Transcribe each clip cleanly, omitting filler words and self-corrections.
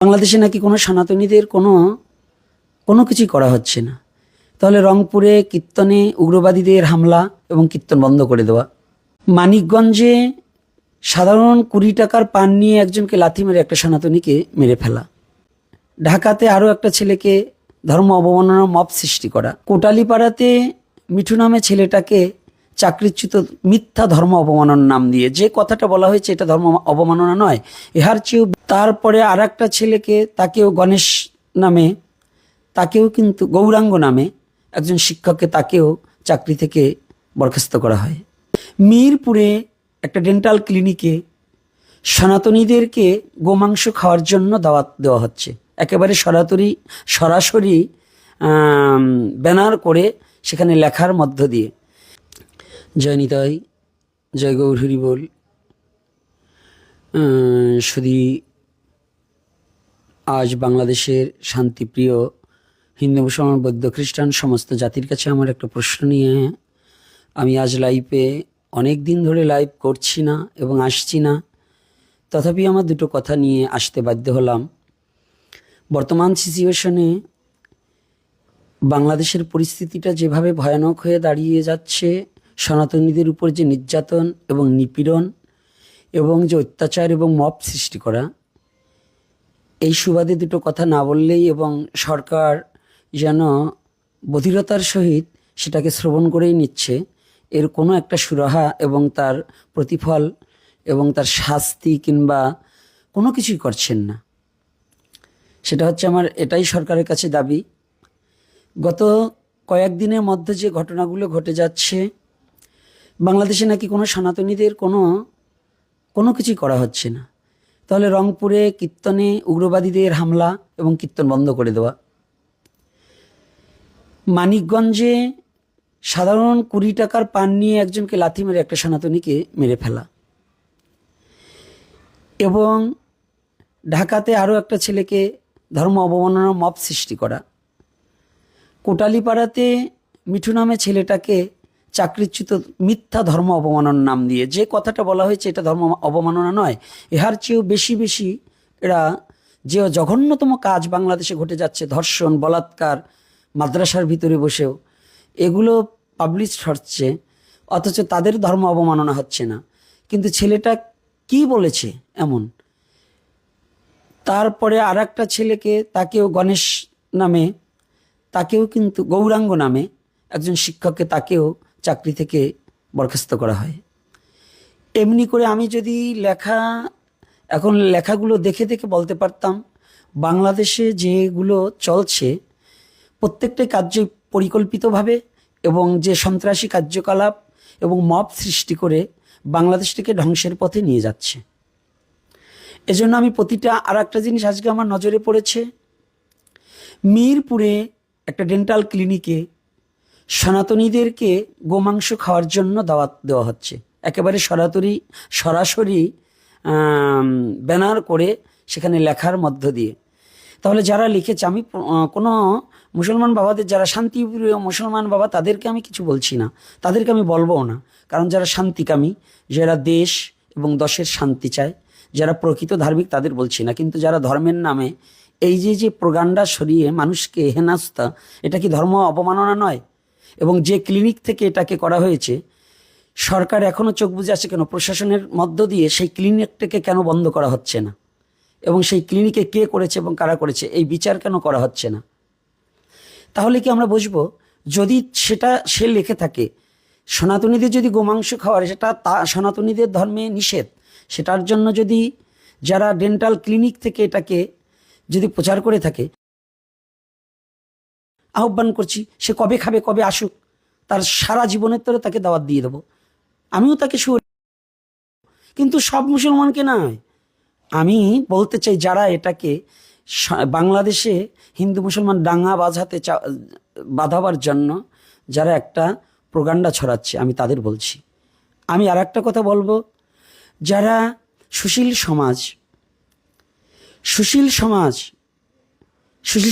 বাংলাদেশে নাকি কোনো সনাতনীদের কোনো কোনো কিছুই করা হচ্ছে না। তাহলে রংপুরে কীর্তনে উগ্রবাদীদের হামলা এবং কীর্তন বন্ধ করে দেওয়া, মানিকগঞ্জে সাধারণ 20 টাকার পান নিয়ে একজনকে লাথি মেরে একটা সনাতনীকে মেরে ফেলা, ঢাকাতে আরও একটা ছেলেকে ধর্ম অবমাননার মব সৃষ্টি করা, কোটালীপাড়াতে মিঠু নামে ছেলেটাকে চাকরিচ্যুত মিথ্যা ধর্ম অবমাননার নাম দিয়ে, যে কথাটা বলা হয়েছে এটা ধর্ম অবমাননা নয়, এহার চেয়েও। তারপরে আর একটা ছেলেকে, তাকেও গণেশ নামে, তাকেও কিন্তু গৌরাঙ্গ নামে একজন শিক্ষককে, তাকেও চাকরি থেকে বরখাস্ত করা হয়। মিরপুরে একটা ডেন্টাল ক্লিনিকে সনাতনীদেরকে গোমাংস খাওয়ার জন্য দাওয়াত দেওয়া হচ্ছে, একেবারে সরাসরি ব্যানার করে সেখানে লেখার মধ্য দিয়ে। জয় নিতাই, জয় গৌর হরি বল। শুধু আজ বাংলাদেশের শান্তিপ্রিয় হিন্দু মুসলমান বৌদ্ধ খ্রিস্টান সমস্ত জাতির কাছে আমার একটা প্রশ্ন নিয়ে আমি আজ লাইভে, অনেক দিন ধরে লাইভ করছি না এবং আসছি না, তথাপি আমার দুটো কথা নিয়ে আসতে বাধ্য হলাম। বর্তমান সিচুয়েশনে বাংলাদেশের পরিস্থিতিটা যেভাবে ভয়ানক হয়ে দাঁড়িয়ে যাচ্ছে, সনাতনীদের উপর যে নির্যাতন এবং নিপীড়ন এবং যে অত্যাচার এবং মব সৃষ্টি করা, এই সুবাদে দুটো কথা না বললেই, এবং সরকার যেন বধিরতার সহিত সেটাকে শ্রবণ করেই নিচ্ছে, এর কোনো একটা সুরাহা এবং তার প্রতিফল এবং তার শাস্তি কিংবা কোনো কিছুই করছেন না। সেটা হচ্ছে আমার এটাই সরকারের কাছে দাবি। গত কয়েকদিনের মধ্যে যে ঘটনাগুলো ঘটে যাচ্ছে, বাংলাদেশে নাকি কোনো সনাতনীদের কোনো কিছুই করা হচ্ছে না। তাহলে রংপুরে কীর্তনে উগ্রবাদীদের হামলা এবং কীর্তন বন্ধ করে দেওয়া, মানিকগঞ্জে সাধারণ 20 টাকার পান নিয়ে একজনকে লাথি মেরে একটা সনাতনীকে মেরে ফেলা, এবং ঢাকাতে আরও একটা ছেলেকে ধর্ম অবমাননার মব সৃষ্টি করা, কোটালীপাড়াতে মিঠু নামে ছেলেটাকে চাকরিচ্যুত মিথ্যা ধর্ম অবমাননার নাম দিয়ে, যে কথাটা বলা হয়েছে এটা ধর্ম অবমাননা নয়, এহার চেয়েও বেশি এরা যে জঘন্যতম কাজ বাংলাদেশে ঘটে যাচ্ছে, ধর্ষণ, বলাৎকার, মাদ্রাসার ভিতরে বসেও এগুলো পাবলিশ হচ্ছে, অথচ তাদের ধর্ম অবমাননা হচ্ছে না। কিন্তু ছেলেটা কি বলেছে এমন। তারপরে আর একটা ছেলেকে, তাকেও গণেশ নামে, তাকেও কিন্তু গৌরাঙ্গ নামে একজন শিক্ষককে, তাকেও চাকরি থেকে বরখাস্ত করা হয়। এমনি করে আমি যদি এখন লেখাগুলো দেখে বলতে পারতাম, বাংলাদেশে যেগুলো চলছে প্রত্যেকটাই কার্য পরিকল্পিতভাবে এবং যে সন্ত্রাসী কার্যকলাপ এবং মব সৃষ্টি করে বাংলাদেশটিকে ধ্বংসের পথে নিয়ে যাচ্ছে। এজন্য আমি আর একটা জিনিস আজকে আমার নজরে পড়েছে, মিরপুরে একটা ডেন্টাল ক্লিনিকে সনাতনীদেরকে গোমাংস খাওয়ার জন্য দাওয়াত দেওয়া হচ্ছে, একেবারে সরাসরি ব্যানার করে সেখানে লেখার মধ্য দিয়ে। তাহলে যারা লিখেছে, আমি কোনো মুসলমান বাবাদের, যারা শান্তিপ্রিয় মুসলমান বাবা, তাদেরকে আমি কিছু বলছি না, তাদেরকে আমি বলবও না, কারণ যারা শান্তিকামী, যারা দেশ এবং দশের শান্তি চায়, যারা প্রকৃত ধার্মিক, তাদের বলছি না। কিন্তু যারা ধর্মের নামে এই যে প্রোগান্ডা সরিয়ে মানুষকে হেনাস্তা, এটা কি ধর্ম অবমাননা নয়? এবং যে ক্লিনিক থেকে এটাকে করা হয়েছে, সরকার এখনও চোখ বুজে আছে কেন? প্রশাসনের মধ্য দিয়ে সেই ক্লিনিকটাকে কেন বন্ধ করা হচ্ছে না? এবং সেই ক্লিনিকে কে করেছে এবং কারা করেছে, এই বিচার কেন করা হচ্ছে না? তাহলে কি আমরা বুঝবো, যদি সে লিখে থাকে সনাতনীদের যদি গোমাংস খাওয়ার, সেটা সনাতনীদের ধর্মে নিষেধ, সেটার জন্য যদি যারা ডেন্টাল ক্লিনিক থেকে এটাকে যদি প্রচার করে থাকে, আহ্বান করছি, সে কবে খাবে, কবে আসুক, তার সারা জীবনের তরে তাকে দাওয়াত দিয়ে দেবো, আমিও তাকে কিন্তু সব মুসলমানকে নয়। আমি বলতে চাই, যারা এটাকে বাংলাদেশে হিন্দু মুসলমান দাঙ্গা বাঁধাবার জন্য যারা একটা প্রোগান্ডা ছড়াচ্ছে, আমি তাদের বলছি। আমি আর একটা কথা বলবো, যারা সুশীল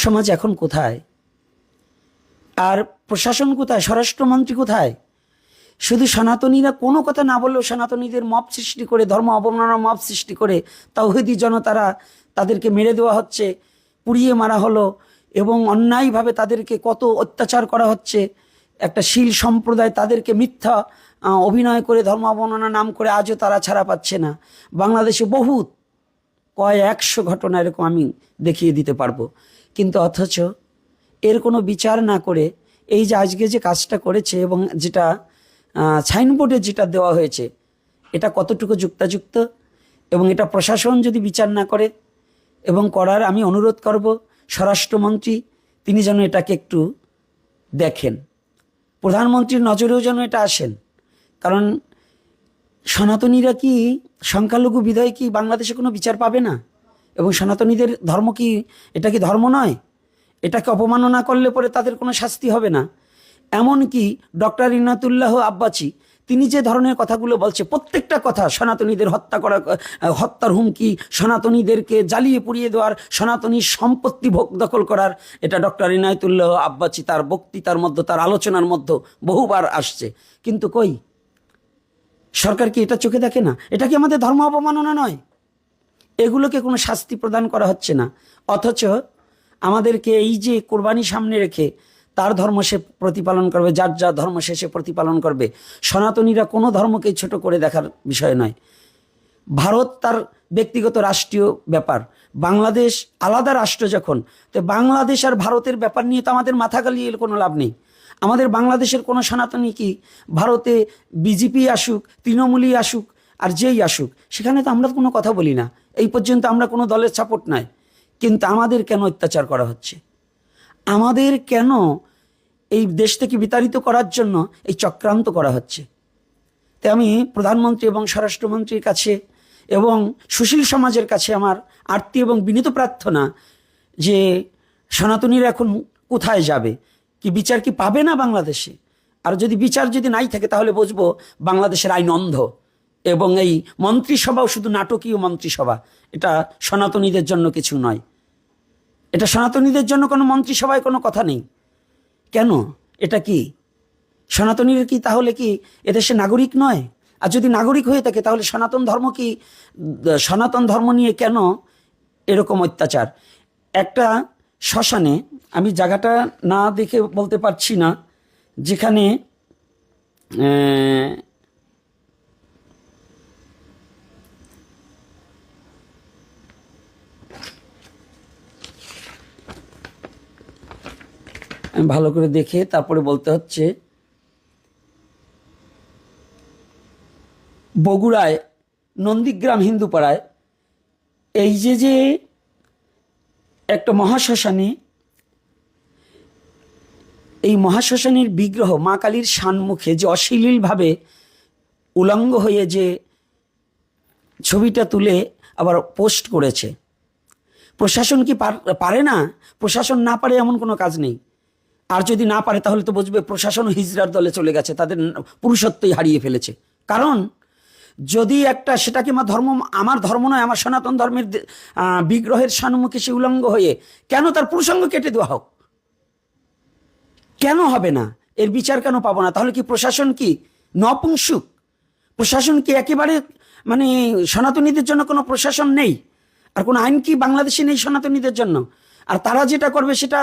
সমাজ এখন কোথায়? আর প্রশাসন কোথায়? স্বরাষ্ট্রমন্ত্রী কোথায়? শুধু সনাতনীরা কোনো কথা না বললেও সনাতনীদের মব সৃষ্টি করে, ধর্ম অবমাননার মব সৃষ্টি করে তাওহীদি জনতারা তাদেরকে মেরে দেওয়া হচ্ছে, পুড়িয়ে মারা হলো, এবং অন্যায়ভাবে তাদেরকে কত অত্যাচার করা হচ্ছে। একটা শীল সম্প্রদায় তাদেরকে মিথ্যা অভিনয় করে ধর্মাবমাননার নাম করে আজও তারা ছাড়া পাচ্ছে না। বাংলাদেশে বহুত কয় 100 ঘটনা এরকম আমি দেখিয়ে দিতে পারবো। কিন্তু অথচ এর কোনো বিচার না করে এই যে আজকে যে কাজটা করেছে এবং যেটা সাইনবোর্ডে যেটা দেওয়া হয়েছে, এটা কতটুকু যুক্তাযুক্ত, এবং এটা প্রশাসন যদি বিচার না করে এবং করার আমি অনুরোধ করব স্বরাষ্ট্রমন্ত্রী তিনি যেন এটাকে একটু দেখেন, প্রধানমন্ত্রীর নজরেও যেন এটা আসেন। কারণ সনাতনীরা কি সংখ্যালঘু বিধায় কি বাংলাদেশে কোনো বিচার পাবে না? এবং সনাতনীদের ধর্ম কি, এটা কি ধর্ম নয়? এটাকে অপমাননা করলে পরে তাদের কোনো শাস্তি হবে না? এমনকি ডক্টর ইনাতুল্লাহ আব্বাসী তিনি যে ধরনের কথাগুলো বলছে, প্রত্যেকটা কথা সনাতনীদের হত্যা করা, হত্যার হুমকি, সনাতনীদেরকে জ্বালিয়ে পুড়িয়ে দেওয়ার, সনাতনী সম্পত্তি ভোগ দখল করার, এটা ডক্টর ইনায়তুল্লাহ আব্বাসী তার বক্তৃতার মধ্যে, তার আলোচনার মধ্যে বহুবার আসছে। কিন্তু কই সরকার কি এটা চোখে দেখে না? এটা কি আমাদের ধর্ম অবমাননা নয়? এগুলোকে কোনো শাস্তি প্রদান করা হচ্ছে না। অথচ আমাদেরকে এই যে কোরবানি সামনে রেখে তার ধর্ম সে প্রতিপালন করবে, যার যা ধর্ম সে প্রতিপালন করবে। সনাতনীরা কোনো ধর্মকেই ছোট করে দেখার বিষয় নয়। ভারত তার ব্যক্তিগত রাষ্ট্রীয় ব্যাপার, বাংলাদেশ আলাদা রাষ্ট্র যখন, তো বাংলাদেশ আর ভারতের ব্যাপার নিয়ে তো আমাদের মাথা গালিয়ে কোনো লাভ নেই। আমাদের বাংলাদেশের কোনো সনাতনী কি ভারতে বিজেপি আসুক, তৃণমূলই আসুক, আর যেই আসুক, সেখানে তো আমরা কোনো কথা বলি না। এই পর্যন্ত আমরা কোনো দলের সাপোর্ট নাই। কিন্তু আমাদের কেন অত্যাচার করা হচ্ছে? আমাদের কেন এই দেশ থেকে বিতাড়িত করার জন্য এই চক্রান্ত করা হচ্ছে? তাই আমি প্রধানমন্ত্রী এবং স্বরাষ্ট্রমন্ত্রীর কাছে এবং সুশীল সমাজের কাছে আমার আর্তি এবং বিনীত প্রার্থনা যে সনাতনীরা এখন কোথায় যাবে? কি বিচার কি পাবে না বাংলাদেশে? আর যদি বিচার যদি নাই থাকে তাহলে বুঝবো বাংলাদেশের আইন অন্ধ, এবং এই মন্ত্রিসভাও শুধু নাটকীয় মন্ত্রিসভা। এটা সনাতনীদের জন্য কিছু নয়। এটা সনাতনীদের জন্য কোনো মন্ত্রিসভায় কোনো কথা নেই। কেন? এটা কি সনাতনীরা কি তাহলে কি এদেশে নাগরিক নয়? আর যদি নাগরিক হয়ে থাকে তাহলে সনাতন ধর্ম কি, সনাতন ধর্ম নিয়ে কেন এরকম অত্যাচার? একটা শ্মশানে, আমি জায়গাটা না দেখে বলতে পারছি না, যেখানে ভালো করে দেখে তারপরে বলতে হচ্ছে, বগুড়ায় নন্দীগ্রাম হিন্দুপাড়ায় এই যে একটা মহাশ্মশানে, এই মহাশ্মশানের বিগ্রহ মা কালীর সম্মুখে যে অশ্লীলভাবে উলঙ্গ হয়ে যে ছবিটা তুলে আবার পোস্ট করেছে, প্রশাসন কি পারে না? প্রশাসন না পারে এমন কোনো কাজ নেই। আর যদি না পারে তাহলে তো বুঝবে প্রশাসন হিজড়ার দলে চলে গেছে, তাদের পুরুষত্বই হারিয়ে ফেলেছে। কারণ যদি একটা, সেটাকে আমার ধর্ম নয়, আমার সনাতন ধর্মের বিগ্রহের সম্মুখে সে উলঙ্গ হয়ে কেন তার পুরুষাঙ্গ কেটে দেওয়া হোক? কেন হবে না? এর বিচার কেন পাবো না? তাহলে কি প্রশাসন কি নপুংসুক? প্রশাসন কি একেবারে মানে সনাতনীদের জন্য কোনো প্রশাসন নেই? আর কোনো আইন কি বাংলাদেশে নেই সনাতনীদের জন্য? আর তারা যেটা করবে সেটা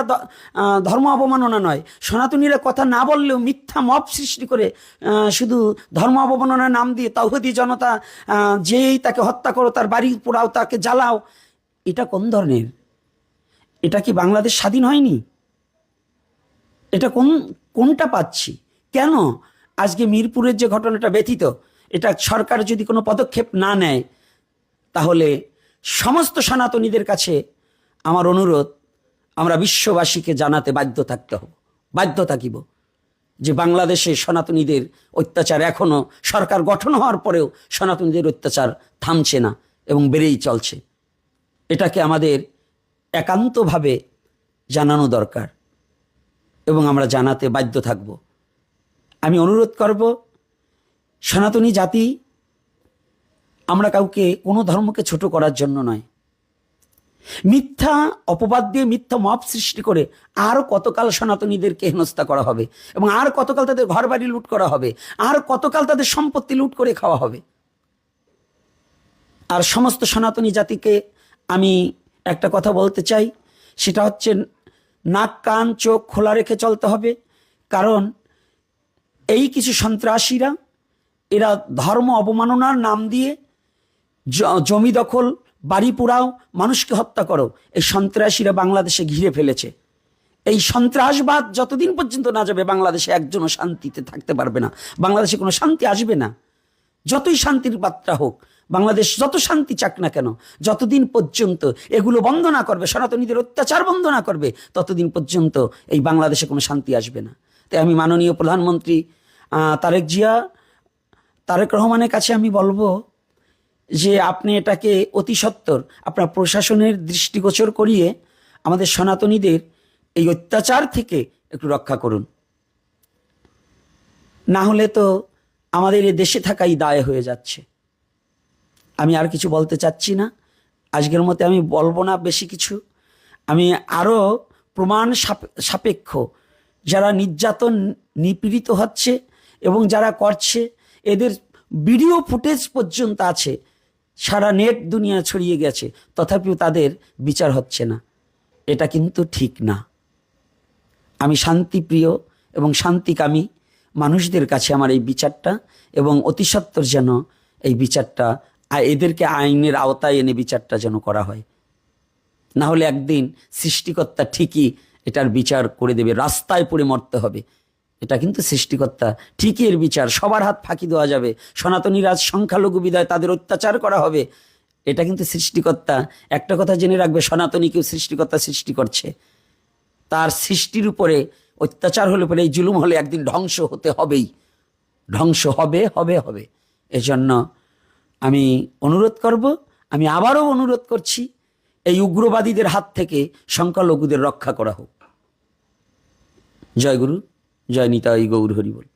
ধর্ম অবমাননা নয়। সনাতনীরা কথা না বললেও মিথ্যা মব সৃষ্টি করে শুধু ধর্ম অবমাননার নাম দিয়ে তাওহীদি জনতা যেই তাকে হত্যা করো, তার বাড়ি পোড়াও, তাকে জ্বালাও, এটা কোন ধরনের? এটা কি বাংলাদেশ স্বাধীন হয়নি? এটা কোনটা পাচ্ছি? কেন আজকে মিরপুরের যে ঘটনাটা ব্যতীত এটা সরকার যদি কোনো পদক্ষেপ না নেয়, তাহলে সমস্ত সনাতনীদের কাছে আমার অনুরোধ, আমরা বিশ্ববাসীকে জানাতে বাধ্য থাকিব যে বাংলাদেশে সনাতনীদের অত্যাচার এখনো সরকার গঠন হওয়ার পরেও সনাতনীদের অত্যাচার থামছে না এবং বেড়েই চলছে। এটাকে আমাদের একান্তভাবে জানানো দরকার এবং আমরা জানাতে বাধ্য থাকব। আমি অনুরোধ করব, সনাতনী জাতি আমরা কাউকে কোনো ধর্মকে ছোট করার জন্য নয়, মিথ্যা অপবাদ দিয়ে মিথ্যা মব সৃষ্টি করে আর কতকাল সনাতনীদেরকে হেনস্থা করা হবে, এবং আর কতকাল তাদের ঘর বাড়ি লুট করা হবে, আর কতকাল তাদের সম্পত্তি লুট করে খাওয়া হবে। আর সমস্ত সনাতনী জাতিকে আমি একটা কথা বলতে চাই, সেটা হচ্ছে নাক কান চোখ খোলা রেখে চলতে হবে। কারণ এই কিছু সন্ত্রাসীরা, এরা ধর্ম অবমাননার নাম দিয়ে জমি দখল, বাড়ি পোড়াও, মানুষকে হত্যা করো, এই সন্ত্রাসীরা বাংলাদেশে ঘিরে ফেলেছে। এই সন্ত্রাসবাদ যতদিন পর্যন্ত না যাবে, বাংলাদেশে একজনও শান্তিতে থাকতে পারবে না, বাংলাদেশে কোনো শান্তি আসবে না। যতই শান্তির বার্তা হোক, বাংলাদেশ যত শান্তি চাক না কেন, যতদিন পর্যন্ত এগুলো বন্ধ না করবে, সনাতনীদের অত্যাচার বন্ধ না করবে, ততদিন পর্যন্ত এই বাংলাদেশে কোনো শান্তি আসবে না। তাই আমি মাননীয় প্রধানমন্ত্রী তারেক রহমানের কাছে আমি বলবো যে আপনি এটাকে অতি সত্বর আপনার প্রশাসনের দৃষ্টিগোচর করিয়ে আমাদের সনাতনীদের এই অত্যাচার থেকে একটু রক্ষা করুন। না হলে তো আমাদের এই দেশে থাকাই দায় হয়ে যাচ্ছে। আমি আর কিছু বলতে চাচ্ছি না, আজকের মতে আমি বলবো না বেশি কিছু। আমি আরও প্রমাণ সাপেক্ষ যারা নির্যাতন নিপীড়িত হচ্ছে এবং যারা করছে, এদের ভিডিও ফুটেজ পর্যন্ত আছে, সারা নেট দুনিয়া ছড়িয়ে গেছে, তথাপিও তাদের বিচার হচ্ছে না। এটা কিন্তু ঠিক না। আমি শান্তিপ্রিয় এবং শান্তিকামী মানুষদের কাছে আমার এই বিচারটা, এবং অতি সত্বর যেন এই বিচারটা, এদেরকে আইনের আওতায় এনে বিচারটা যেন করা হয়। না হলে একদিন সৃষ্টিকর্তা ঠিকই এটার বিচার করে দেবে, রাস্তায় পড়ে মরতে হবে। এটা কিন্তু সৃষ্টিকর্তা ঠিকই এর বিচার, সবার হাত ফাঁকি দেওয়া যাবে, সনাতনীরা সংখ্যালঘু বিধায় তাদের অত্যাচার করা হবে, এটা কিন্তু সৃষ্টিকর্তা। একটা কথা জেনে রাখবে, সনাতনীকেও সৃষ্টিকর্তা সৃষ্টি করছে, তার সৃষ্টির উপরে অত্যাচার হলে পরে, এই জুলুম হলে একদিন ধ্বংস হতে হবেই, ধ্বংস হবে হবে হবে। এজন্য আমি অনুরোধ করব, আমি আবারও অনুরোধ করছি, এই উগ্রবাদীদের হাত থেকে সংখ্যালঘুদের রক্ষা করা হোক। জয় গুরু, জয় নিতাই গৌর হরি বল।